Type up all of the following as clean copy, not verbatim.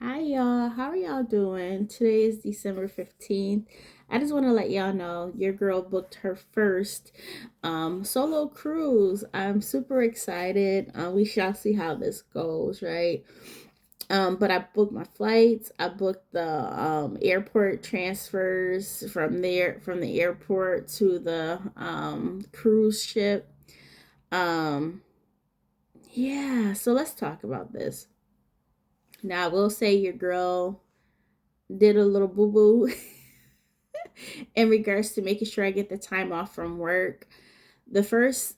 Hi y'all, how are y'all doing? Today is December 15th. I just want to let y'all know your girl booked her first solo cruise. I'm super excited. We shall see how this goes, right? But I booked my flights. I booked the airport transfers from the airport to the cruise ship. Um, yeah, so let's talk about this. Now, I will say your girl did a little boo boo in regards to making sure I get the time off from work. The first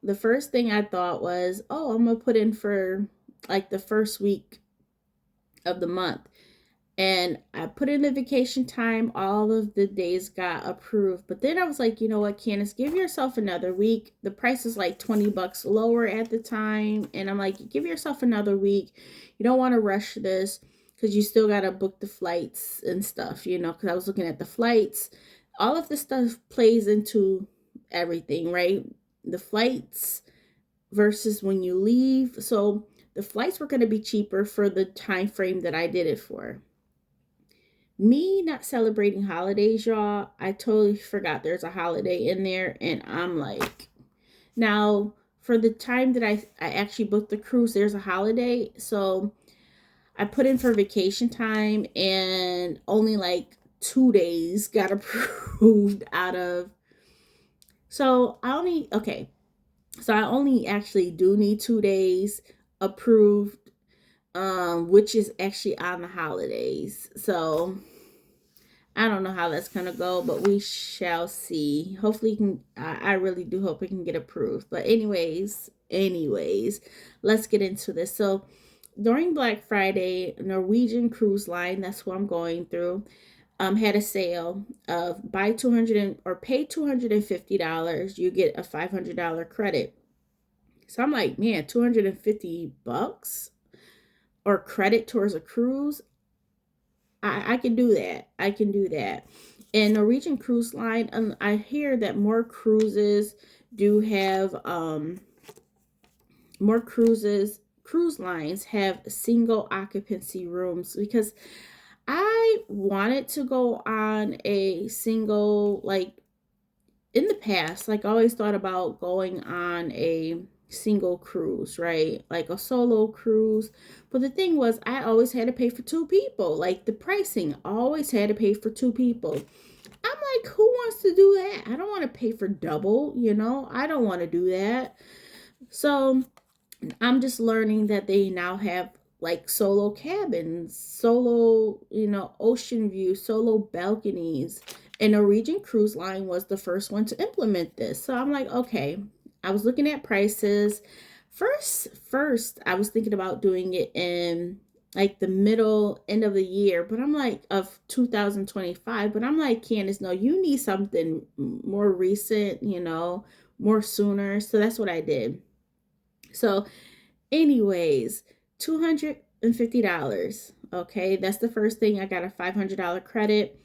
the first thing I thought was, "Oh, I'm going to put in for like the first week of the month." And I put in the vacation time, all of the days got approved. But then I was like, "You know what, Candace, give yourself another week." The price is like $20 lower at the time, and I'm like, "Give yourself another week. You don't want to rush this because you still got to book the flights and stuff, because I was looking at the flights. All of this stuff plays into everything, right? The flights versus when you leave. So the flights were going to be cheaper for the time frame that I did it for. Me not celebrating holidays, y'all, I totally forgot there's a holiday in there. And I'm like, now for the time that I actually booked the cruise, there's a holiday. So I put in for vacation time and only like 2 days got approved out of. So I only, okay. So I only actually do need 2 days approved, which is actually on the holidays. So I don't know how that's gonna go, but we shall see. Hopefully, you can. I really do hope it can get approved. But anyways, let's get into this. So, during Black Friday, Norwegian Cruise Line, that's what I'm going through, had a sale of buy 200 or pay $250, you get a $500 credit. So I'm like, man, $250 or credit towards a cruise. I can do that. I can do that. And Norwegian Cruise Line, I hear that more cruises do have more cruise lines have single occupancy rooms because I wanted to go on a single, like, in the past, like I always thought about going on a single cruise, right? Like a solo cruise. But the thing was, I always had to pay for two people. Like the pricing always had to pay for two people. I'm like, who wants to do that? I don't want to pay for double. I don't want to do that. So I'm just learning that they now have like solo cabins, solo, ocean view, solo balconies. And Norwegian Cruise Line was the first one to implement this. So I'm like, okay. I was looking at prices. First, I was thinking about doing it in like the middle end of the year, but I'm like of 2025. But I'm like, Candace, no, you need something more recent, more sooner. So that's what I did. So anyways, $250. Okay, that's the first thing. I got a $500 credit.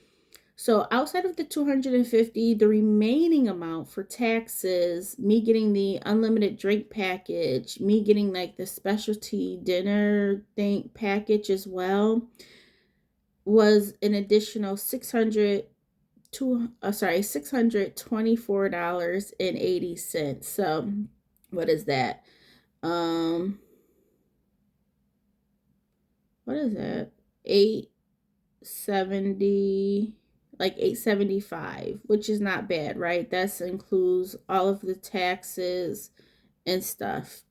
So outside of the 250, the remaining amount for taxes, me getting the unlimited drink package, me getting like the specialty dinner thing package as well, was an additional 624.80. So what is that? Um what is that? 870, like 875, which is not bad, right? That includes all of the taxes and stuff.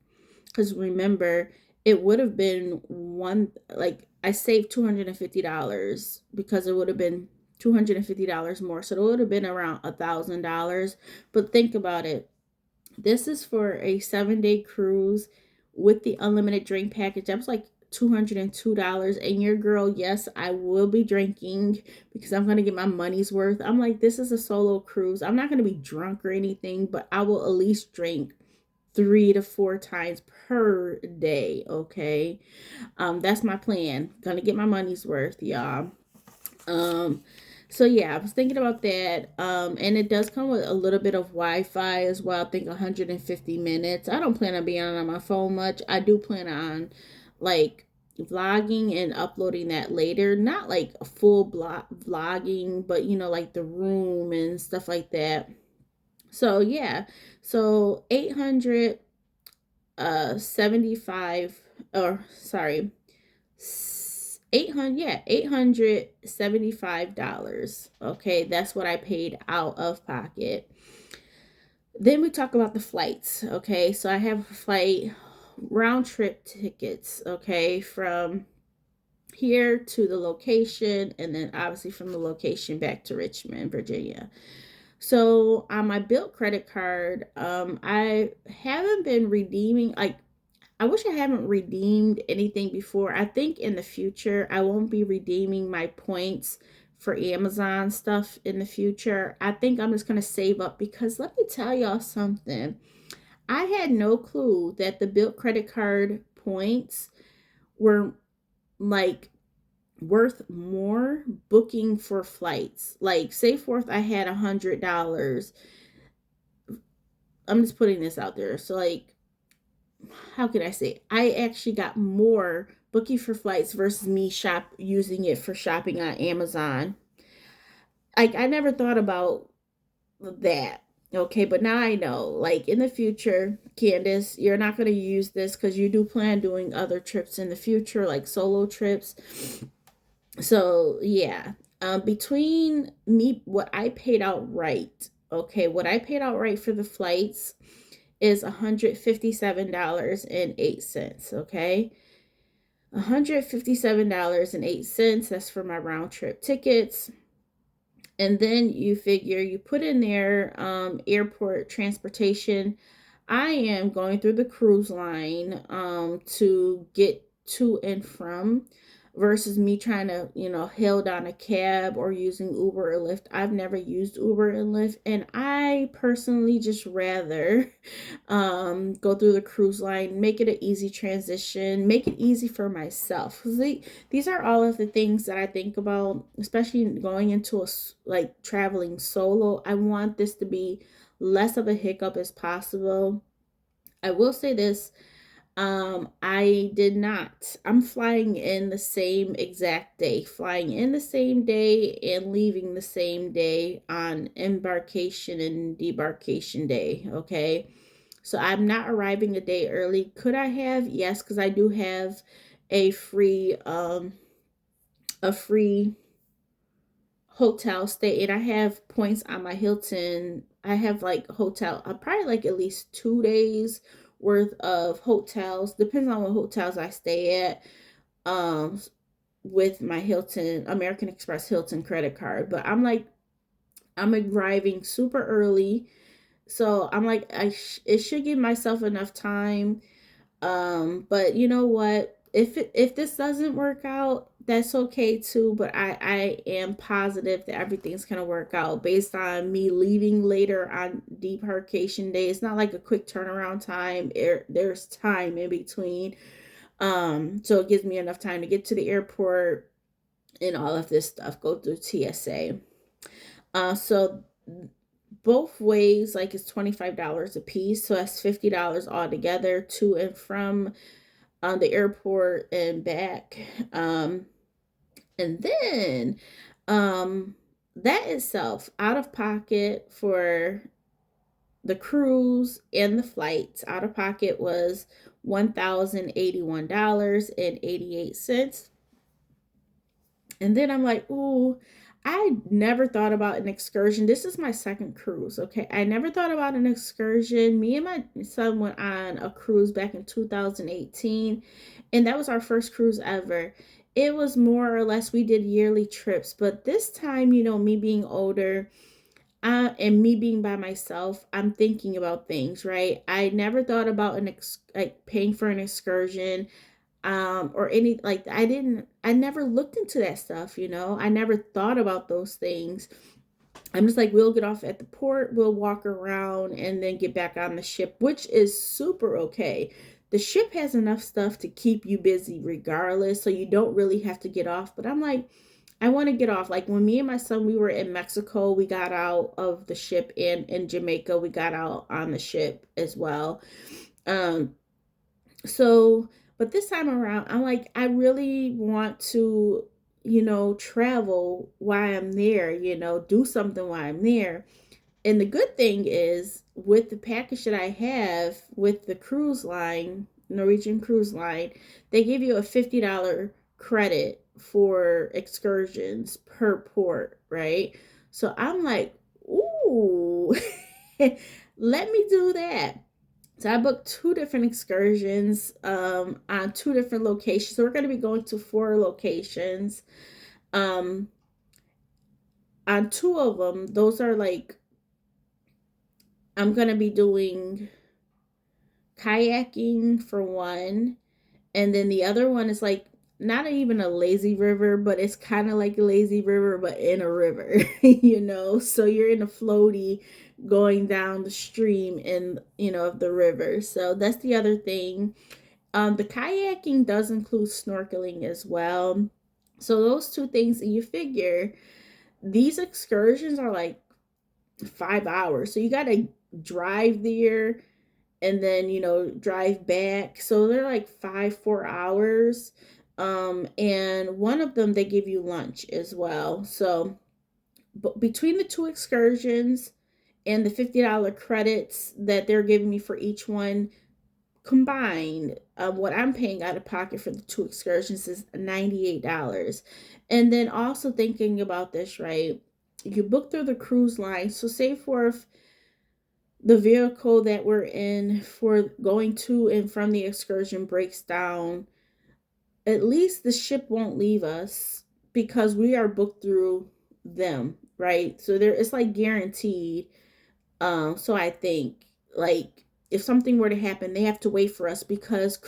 Because remember, it would have been one, like I saved $250 because it would have been $250 more. So it would have been around $1,000. But think about it. This is for a 7-day cruise with the unlimited drink package. That was like $202. And your girl, yes, I will be drinking because I'm going to get my money's worth. I'm like, this is a solo cruise. I'm not going to be drunk or anything, but I will at least drink 3 to 4 times per day. Okay. That's my plan. Gonna get my money's worth, y'all. Um, so yeah, I was thinking about that. And it does come with a little bit of Wi-Fi as well. I think 150 minutes. I don't plan on being on my phone much. I do plan on like vlogging and uploading that later. Not like a full vlogging, but you know, like the room and stuff like that. So yeah, so 875, or sorry, 800, yeah, $875. Okay, that's what I paid out of pocket. Then we talk about the flights. Okay, so I have a flight round trip tickets, okay, from here to the location, and then obviously from the location back to Richmond, Virginia. So on my Bilt credit card, I haven't been redeeming, like, I wish I haven't redeemed anything before. I think in the future I won't be redeeming my points for Amazon stuff in the future. I think I'm just going to save up, because let me tell y'all something. I had no clue that the Bilt credit card points were like worth more booking for flights. Like, say forth I had $100. I'm just putting this out there. So like, how can I say? I actually got more booking for flights versus me using it for shopping on Amazon. Like, I never thought about that. Okay, but now I know. Like, in the future, Candace, you're not going to use this because you do plan doing other trips in the future, like solo trips. So yeah, between me, what I paid outright, okay, what I paid outright for the flights is $157.08. Okay, $157.08. That's for my round trip tickets. And then you figure, you put in there airport transportation. I am going through the cruise line to get to and from, versus me trying to, hail down a cab or using Uber or Lyft. I've never used Uber and Lyft, and I personally just rather go through the cruise line, make it an easy transition, make it easy for myself. These are all of the things that I think about, especially going into like traveling solo. I want this to be less of a hiccup as possible. I will say this, I did not. I'm flying in the same exact day, flying in the same day and leaving the same day on embarkation and debarkation day. Okay. So I'm not arriving a day early. Could I have? Yes, because I do have a free hotel stay, and I have points on my Hilton. I have like hotel, probably like at least 2 days worth of hotels, depends on what hotels I stay at, um with my Hilton, American Express Hilton credit card. But I'm arriving super early, so I'm like, it should give myself enough time. But you know what? If this doesn't work out, that's okay too. But I am positive that everything's gonna work out based on me leaving later on debarkation day. It's not like a quick turnaround time. There's time in between. So it gives me enough time to get to the airport and all of this stuff. Go through TSA. So both ways, like, it's $25 a piece, so that's $50 altogether to and from the airport and back. And then that itself, out of pocket for the cruise and the flights, out of pocket was $1,081.88. And then I'm like, ooh, I never thought about an excursion. This is my second cruise, okay? I never thought about an excursion. Me and my son went on a cruise back in 2018, and that was our first cruise ever. It was more or less, we did yearly trips, but this time, me being older, and me being by myself, I'm thinking about things, right? I never thought about like paying for an excursion, or any, like, I never looked into that stuff. I never thought about those things. I'm just like, we'll get off at the port, we'll walk around, and then get back on the ship, which is super okay. The ship has enough stuff to keep you busy regardless, so you don't really have to get off. But I'm like, I want to get off. Like, when me and my son, we were in Mexico, we got out of the ship, and in Jamaica we got out on the ship as well. So, But this time around, I'm like, I really want to, travel while I'm there, do something while I'm there. And the good thing is, with the package that I have with the cruise line, Norwegian Cruise Line, they give you a $50 credit for excursions per port, right? So I'm like, ooh, let me do that. So I booked two different excursions on two different locations. So we're going to be going to four locations. Um, on two of them, those are like, I'm going to be doing kayaking for one, and then the other one is like not even a lazy river, but it's kind of like a lazy river but in a river. So you're in a floaty going down the stream in, of the river. So that's the other thing. The kayaking does include snorkeling as well. So those two things, you figure these excursions are like 5 hours, so you got to drive there and then drive back, so they're like 4 hours. And one of them they give you lunch as well. So but between the two excursions and the $50 credits that they're giving me for each one combined, what I'm paying out of pocket for the two excursions is $98. And then also thinking about this, right, you book through the cruise line, so say for if the vehicle that we're in for going to and from the excursion breaks down, at least the ship won't leave us because we are booked through them, right? So there, it's like guaranteed. So I think, like, if something were to happen, they have to wait for us because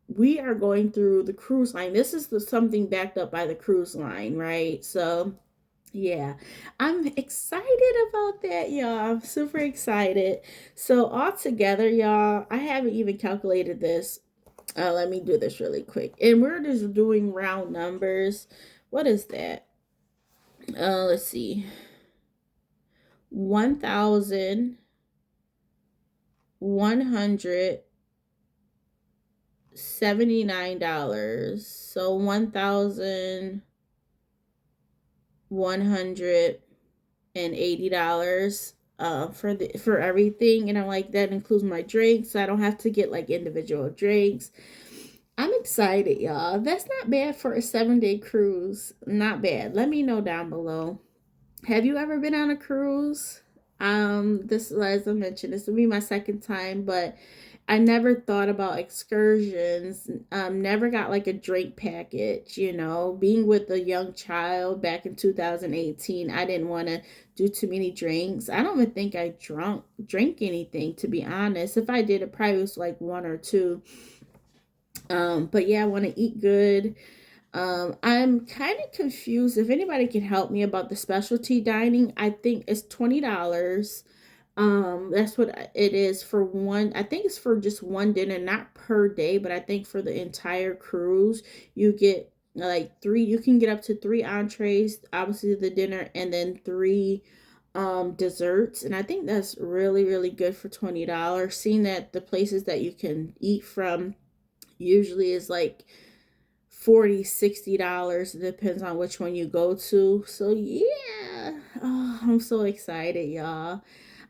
we are going through the cruise line. This is something backed up by the cruise line, right? So yeah, I'm excited about that, y'all. I'm super excited. So all together, y'all, I haven't even calculated this. Let me do this really quick. And we're just doing round numbers. What is that? Let's see. $1,179. So $1,180 for everything. And I'm like, that includes my drinks, so I don't have to get like individual drinks. I'm excited, y'all. That's not bad for a 7-day cruise. Not bad. Let me know down below. Have you ever been on a cruise? This, as I mentioned, this will be my second time, but I never thought about excursions. Never got like a drink package, Being with a young child back in 2018, I didn't want to do too many drinks. I don't even think I drink anything, to be honest. If I did, it probably was like one or two. But yeah, I want to eat good. I'm kind of confused. If anybody can help me about the specialty dining, I think it's $20. That's what it is for one. I think it's for just one dinner, not per day, but I think for the entire cruise, you get like three. You can get up to three entrees, obviously the dinner, and then three desserts. And I think that's really really good for $20. Seeing that the places that you can eat from usually is like 40, $60. It depends on which one you go to. So yeah, oh, I'm so excited, y'all.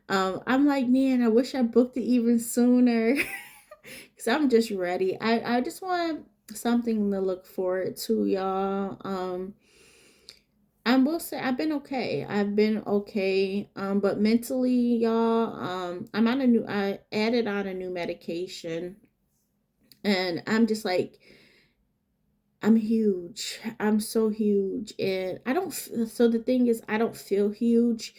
I'm like, man, I wish I booked it even sooner because I'm just ready. I just want something to look forward to, y'all. I will say I've been okay. I've been okay. But mentally, y'all, I added on a new medication, and I'm just like, I'm huge. I'm so huge. And I don't, so the thing is, I don't feel huge,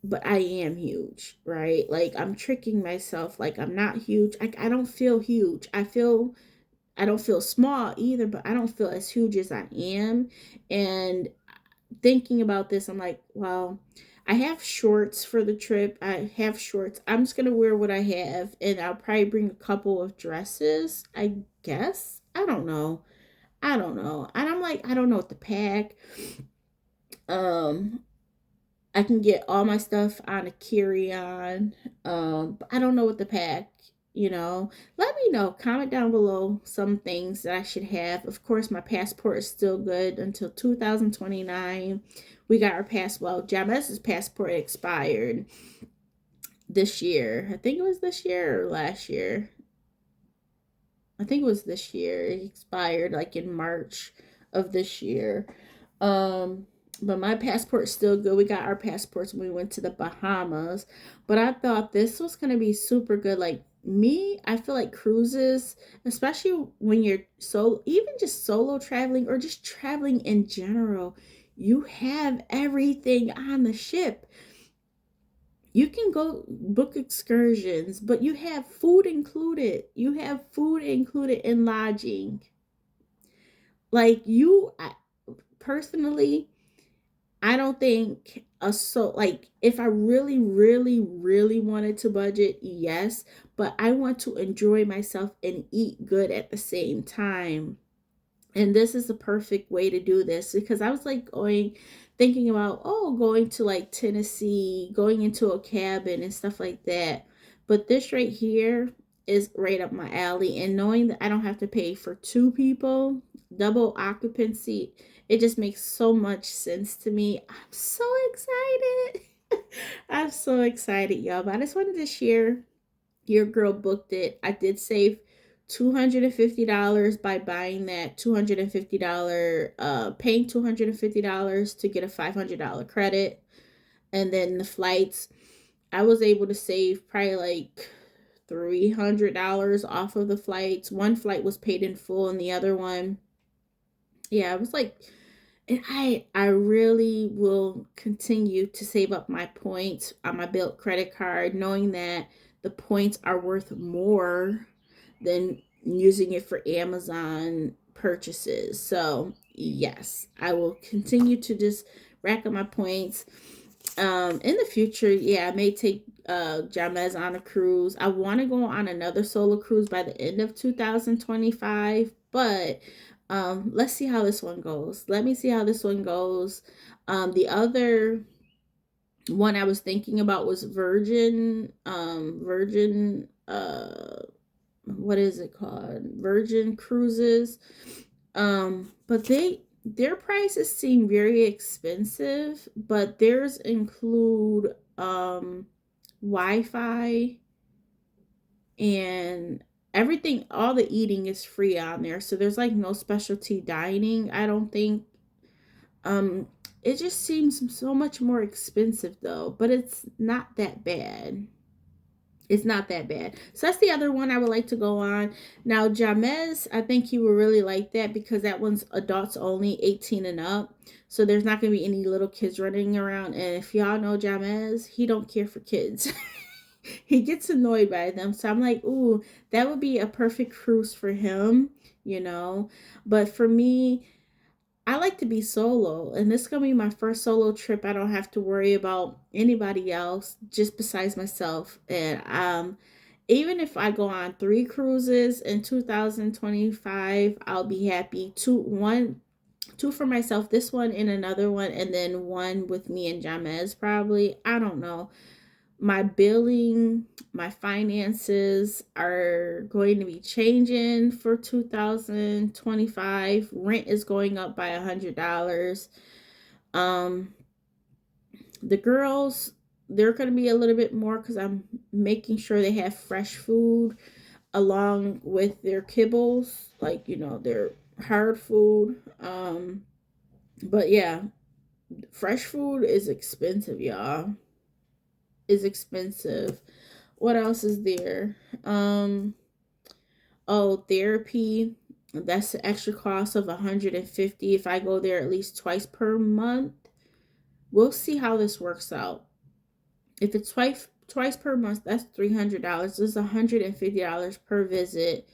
but I am huge, right? Like I'm tricking myself. Like I'm not huge. I don't feel huge. I don't feel small either, but I don't feel as huge as I am. And thinking about this, I'm like, well, I have shorts for the trip. I have shorts. I'm just going to wear what I have, and I'll probably bring a couple of dresses, I guess. I don't know. And I'm like, I don't know what to pack. Um, I can get all my stuff on a carry-on. But I don't know what to pack. Let me know. Comment down below some things that I should have. Of course, my passport is still good until 2029. We got our passport. Well, James's passport expired this year. I think it was this year or last year. I think it was this year. It expired like in March of this year. Um, but my passport's still good. We got our passports when we went to the Bahamas. But I thought this was gonna be super good. Like me, I feel like cruises, especially when you're even just solo traveling or just traveling in general, you have everything on the ship. You can go book excursions, but you have food included. You have food included in lodging. Like personally, I don't think like if I really, really, really wanted to budget, yes, but I want to enjoy myself and eat good at the same time. And this is the perfect way to do this because I was like thinking about, going to like Tennessee, going into a cabin and stuff like that. But this right here is right up my alley. And knowing that I don't have to pay for two people, double occupancy, it just makes so much sense to me. I'm so excited. I'm so excited, y'all. But I just wanted to share your girl booked it. I did save $250 by buying that $250 paying $250 to get a $500 credit. And then the flights, I was able to save probably like $300 off of the flights. One flight was paid in full and the other one, yeah, it was like, and I really will continue to save up my points on my Bilt credit card, knowing that the points are worth more than using it for Amazon purchases. So yes, I will continue to just rack up my points. In the future, yeah, I may take James on a cruise. I want to go on another solo cruise by the end of 2025, but let's see how this one goes. Let me see how this one goes. The other one I was thinking about was Virgin, what is it called? Virgin Cruises. But their prices seem very expensive, but theirs include Wi-Fi and everything. All the eating is free on there, so there's like no specialty dining, I don't think. It just seems so much more expensive though, but it's not that bad. It's not that bad. So that's the other one I would like to go on. Now, James, I think he would really like that because that one's adults only, 18 and up. So there's not going to be any little kids running around. And if y'all know James, he don't care for kids. He gets annoyed by them. So I'm like, ooh, that would be a perfect cruise for him, you know. But for me, I like to be solo, and this is gonna be my first solo trip. I don't have to worry about anybody else just besides myself. And even if I go on 3 cruises in 2025, I'll be happy. Two for myself, this one and another one, and then one with me and James probably. I don't know. My billing, my finances are going to be changing for 2025. Rent is going up by $100. Um, the girls, they're going to be a little bit more because I'm making sure they have fresh food along with their kibbles, like, their hard food. But yeah, fresh food is expensive, y'all. Is expensive. What else is there? Therapy. That's the extra cost of $150 if I go there at least twice per month. We'll see how this works out. If it's twice per month, that's $300. This is $150 per visit.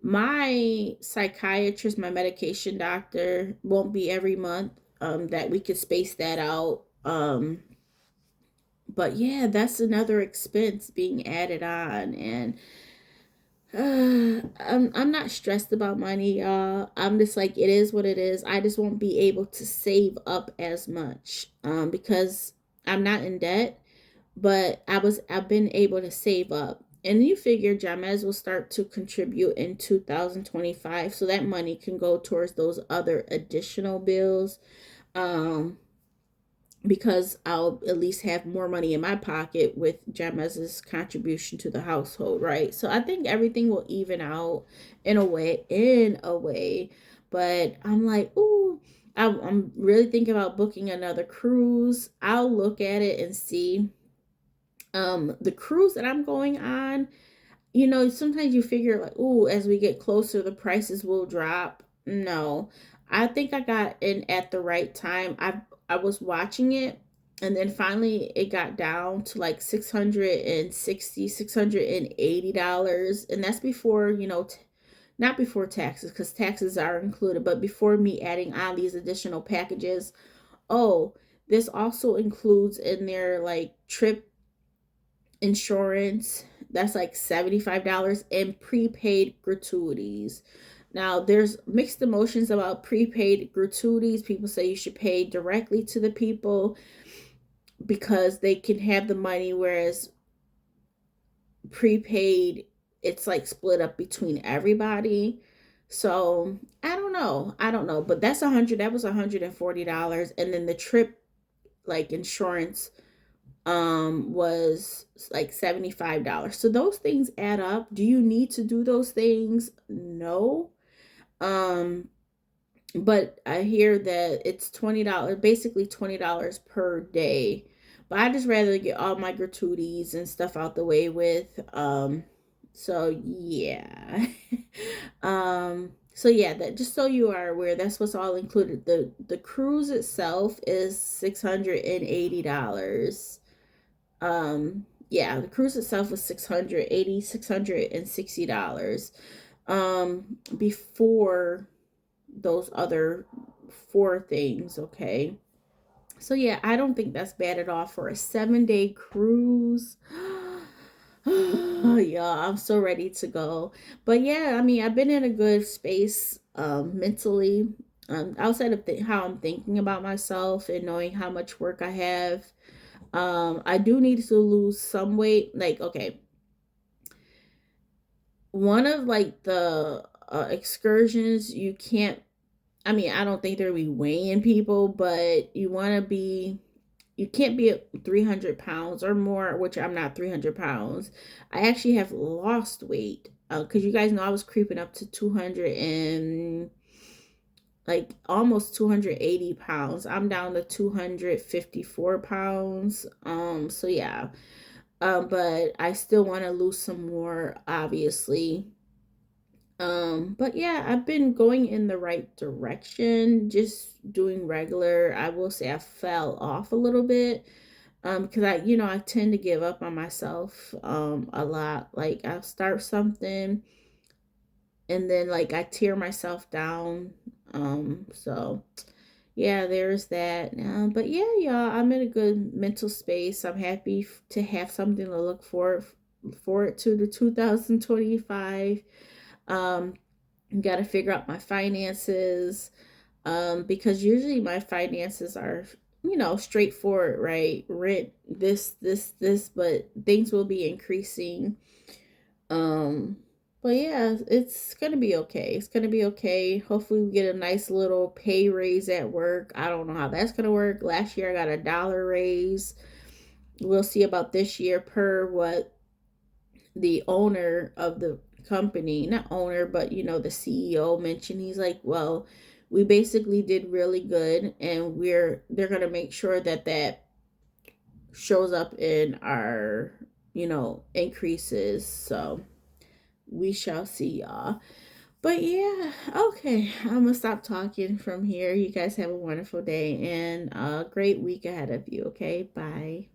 My psychiatrist, my medication doctor, won't be every month. That we could space that out. But yeah, that's another expense being added on, and I'm not stressed about money, y'all. I'm just like, it is what it is. I just won't be able to save up as much because I'm not in debt, but I've been able to save up. And you figure Jamez will start to contribute in 2025, so that money can go towards those other additional bills. Um, because I'll at least have more money in my pocket with Jamez's contribution to the household, right? So I think everything will even out in a way. But I'm like, ooh, I'm really thinking about booking another cruise. I'll look at it and see. The cruise that I'm going on, sometimes you figure like, oh, as we get closer, the prices will drop. No, I think I got in at the right time. I was watching it, and then finally it got down to like 660, $680, and that's before, not before taxes, because taxes are included, but before me adding on these additional packages. Oh, this also includes in there like trip insurance, that's like $75, and prepaid gratuities. Now there's mixed emotions about prepaid gratuities. People say you should pay directly to the people because they can have the money, whereas prepaid, it's like split up between everybody. So I don't know, but that was $140, and then the trip like insurance was like $75. So those things add up. Do you need to do those things? No. Um but I hear that it's $20, basically $20 per day. But I just rather get all my gratuities and stuff out the way with. So yeah. So yeah, that just so you are aware, that's what's all included. The cruise itself is $680. Yeah, the cruise itself was $660 before those other four things. Okay, so yeah, I don't think that's bad at all for a 7-day cruise. Yeah, I'm so ready to go. But yeah, I mean, I've been in a good space mentally, outside of how I'm thinking about myself and knowing how much work I have. I do need to lose some weight. Like, okay, one of like the excursions, you can't. I mean, I don't think there'll be weighing people, but you can't be at 300 pounds or more, which I'm not 300 pounds. I actually have lost weight because you guys know I was creeping up to 200 and like almost 280 pounds. I'm down to 254 pounds. So yeah. But I still want to lose some more, obviously. But yeah, I've been going in the right direction, just doing regular. I will say I fell off a little bit. Because I tend to give up on myself a lot. Like I'll start something and then like I tear myself down. So yeah, there's that. But yeah, y'all, I'm in a good mental space. I'm happy to have something to look forward to the 2025. Um, Got to figure out my finances. Because usually my finances are, straightforward, right? Rent, this, but things will be increasing. Um, but yeah, it's gonna be okay. It's gonna be okay. Hopefully, we get a nice little pay raise at work. I don't know how that's gonna work. Last year, I got $1 raise. We'll see about this year, per what the owner of the company, not owner, but the CEO mentioned. He's like, well, we basically did really good, and they're gonna make sure that shows up in our increases. So we shall see, y'all. But yeah, okay, I'm gonna stop talking from here. You guys have a wonderful day and a great week ahead of you. Okay, bye.